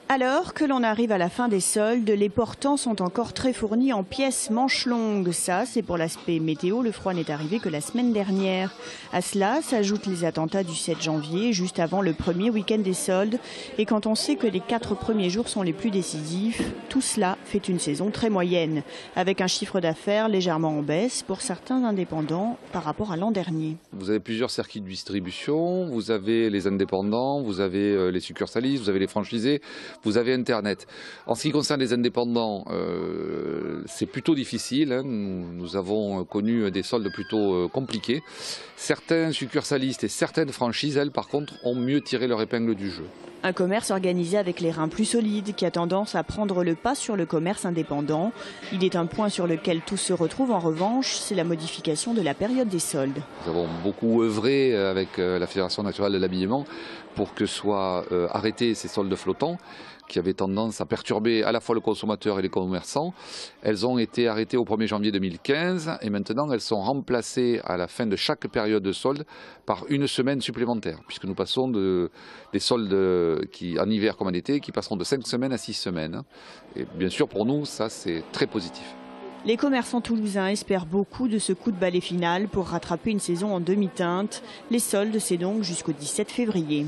Alors que l'on arrive à la fin des soldes, les portants sont encore très fournis en pièces manches longues. Ça, c'est pour l'aspect météo. Le froid n'est arrivé que la semaine dernière. À cela s'ajoutent les attentats du 7 janvier, juste avant le premier week-end des soldes. Et quand on sait que les 4 premiers jours sont les plus décisifs, tout cela fait une saison très moyenne, avec un chiffre d'affaires légèrement en baisse pour certains indépendants par rapport à l'an dernier. Vous avez plusieurs circuits de distribution, vous avez les indépendants, vous avez les succursalistes, vous avez les franchisés. Vous avez Internet. En ce qui concerne les indépendants, c'est plutôt difficile. Hein. Nous avons connu des soldes plutôt compliqués. Certains succursalistes et certaines franchises, elles, par contre, ont mieux tiré leur épingle du jeu. Un commerce organisé avec les reins plus solides qui a tendance à prendre le pas sur le commerce indépendant. Il est un point sur lequel tous se retrouvent en revanche, c'est la modification de la période des soldes. Nous avons beaucoup œuvré avec la Fédération nationale de l'habillement pour que soient arrêtés ces soldes flottants qui avaient tendance à perturber à la fois le consommateur et les commerçants. Elles ont été arrêtées au 1er janvier 2015 et maintenant elles sont remplacées à la fin de chaque période de solde par une semaine supplémentaire, puisque nous passons des soldes en hiver comme en été qui passeront de 5 semaines à 6 semaines. Et bien sûr pour nous ça c'est très positif. Les commerçants toulousains espèrent beaucoup de ce coup de balai final pour rattraper une saison en demi-teinte. Les soldes, c'est donc jusqu'au 17 février.